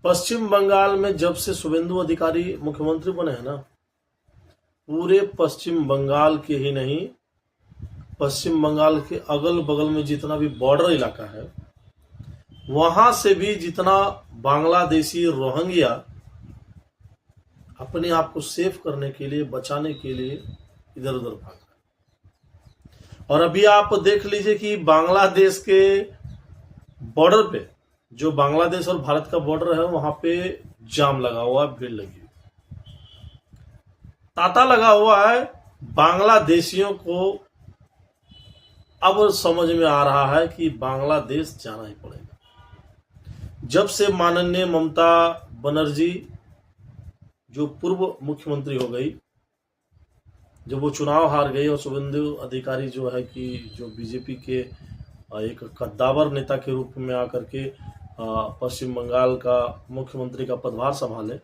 पश्चिम बंगाल में जब से शुभेंदु अधिकारी मुख्यमंत्री बने हैं ना, पूरे पश्चिम बंगाल के ही नहीं, पश्चिम बंगाल के अगल बगल में जितना भी बॉर्डर इलाका है, वहां से भी जितना बांग्लादेशी रोहिंग्या अपने आप को सेफ करने के लिए, बचाने के लिए इधर उधर भाग रहे हैं। और अभी आप देख लीजिए कि बांग्लादेश के बॉर्डर पे, जो बांग्लादेश और भारत का बॉर्डर है, वहां पे जाम लगा हुआ है, भीड़ लगी हुई, तांता लगा हुआ है। बांग्लादेशियों को अब समझ में आ रहा है कि बांग्लादेश जाना ही पड़ेगा। जब से माननीय ममता बनर्जी जो पूर्व मुख्यमंत्री हो गई, जब वो चुनाव हार गई और शुभेंदु अधिकारी जो है कि जो बीजेपी के एक कद्दावर नेता के रूप में आकर के पश्चिम बंगाल का मुख्यमंत्री का पदभार संभाले,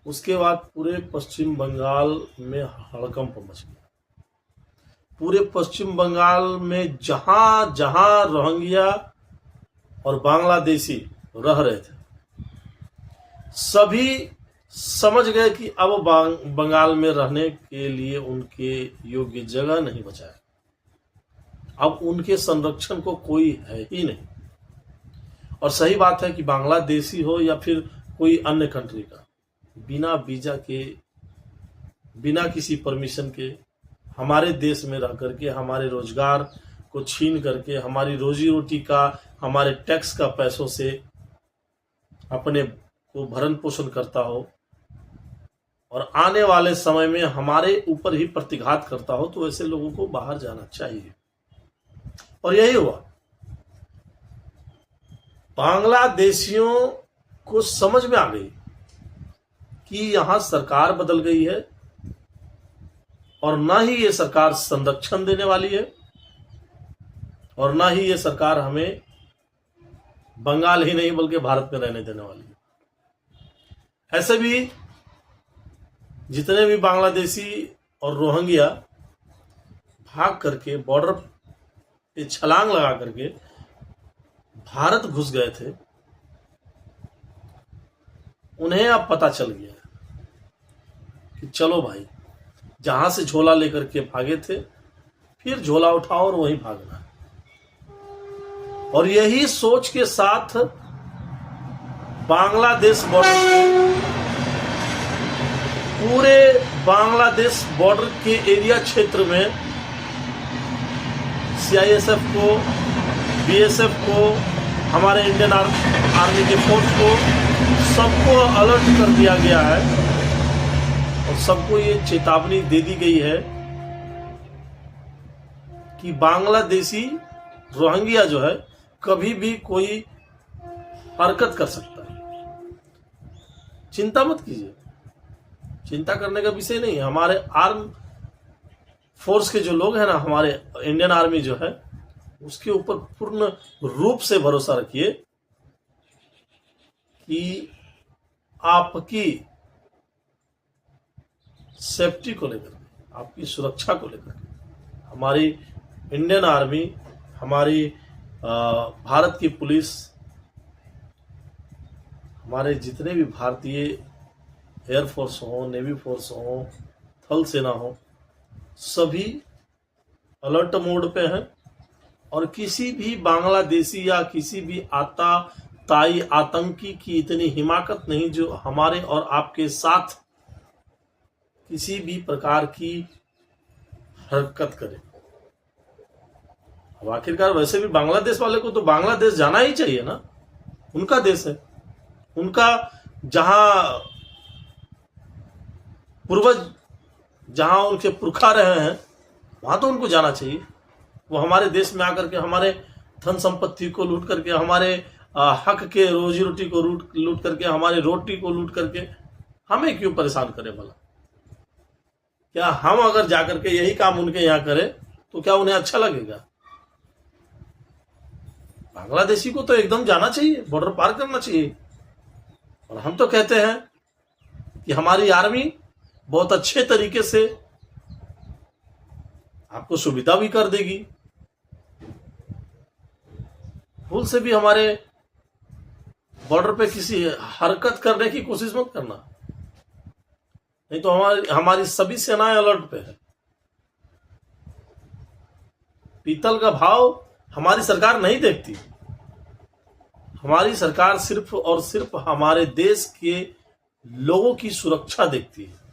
उसके बाद पूरे पश्चिम बंगाल में हड़कंप मच गया। पूरे पश्चिम बंगाल में जहां जहां रोहिंग्या और बांग्लादेशी रह रहे थे, सभी समझ गए कि अब बंगाल में रहने के लिए उनके योग्य जगह नहीं बचा है। अब उनके संरक्षण को कोई है ही नहीं। और सही बात है कि बांग्लादेशी हो या फिर कोई अन्य कंट्री का, बिना वीजा के, बिना किसी परमिशन के हमारे देश में रह करके हमारे रोजगार को छीन करके, हमारी रोजी रोटी का, हमारे टैक्स का पैसों से अपने को भरण पोषण करता हो और आने वाले समय में हमारे ऊपर ही प्रतिघात करता हो, तो ऐसे लोगों को बाहर जाना चाहिए। और यही हुआ। बांग्लादेशियों को समझ में आ गई कि यहां सरकार बदल गई है और ना ही ये सरकार संरक्षण देने वाली है और ना ही ये सरकार हमें बंगाल ही नहीं बल्कि भारत में रहने देने वाली है। ऐसे भी जितने भी बांग्लादेशी और रोहिंग्या भाग करके बॉर्डर पे छलांग लगा करके भारत घुस गए थे, उन्हें अब पता चल गया कि चलो भाई, जहां से झोला लेकर के भागे थे, फिर झोला उठाओ और वहीं भागना है। और यही सोच के साथ बांग्लादेश बॉर्डर, पूरे बांग्लादेश बॉर्डर के एरिया क्षेत्र में सीआईएसएफ को, बीएसएफ को, हमारे इंडियन आर्मी के फोर्स को, सबको अलर्ट कर दिया गया है और सबको ये चेतावनी दे दी गई है कि बांग्लादेशी रोहिंग्या जो है कभी भी कोई हरकत कर सकता है। चिंता मत कीजिए, चिंता करने का विषय नहीं है। हमारे आर्म फोर्स के जो लोग हैं ना, हमारे इंडियन आर्मी जो है, उसके ऊपर पूर्ण रूप से भरोसा रखिए कि आपकी सेफ्टी को लेकर, आपकी सुरक्षा को लेकर हमारी इंडियन आर्मी, हमारी भारत की पुलिस, हमारे जितने भी भारतीय एयरफोर्स हो, नेवी फोर्स हो, थल सेना हो, सभी अलर्ट मोड पे हैं। और किसी भी बांग्लादेशी या किसी भी ताई आतंकी की इतनी हिमाकत नहीं जो हमारे और आपके साथ किसी भी प्रकार की हरकत करे। अब आखिरकार वैसे भी बांग्लादेश वाले को तो बांग्लादेश जाना ही चाहिए ना, उनका देश है, उनका जहां पूर्वज, जहां उनके पुरखा रहे हैं, वहां तो उनको जाना चाहिए। वो हमारे देश में आकर के हमारे धन संपत्ति को लूट करके, हमारे हक के रोजी रोटी को लूट करके, हमारे रोटी को लूट करके हमें क्यों परेशान करे भला? क्या हम अगर जाकर के यही काम उनके यहां करें तो क्या उन्हें अच्छा लगेगा? बांग्लादेशी को तो एकदम जाना चाहिए, बॉर्डर पार करना चाहिए। और हम तो कहते हैं कि हमारी आर्मी बहुत अच्छे तरीके से आपको सुविधा भी कर देगी। भूल से भी हमारे बॉर्डर पे किसी हरकत करने की कोशिश मत करना, नहीं तो हमारी सभी सेनाएं अलर्ट पे है। पीतल का भाव हमारी सरकार नहीं देखती। हमारी सरकार सिर्फ और सिर्फ हमारे देश के लोगों की सुरक्षा देखती है।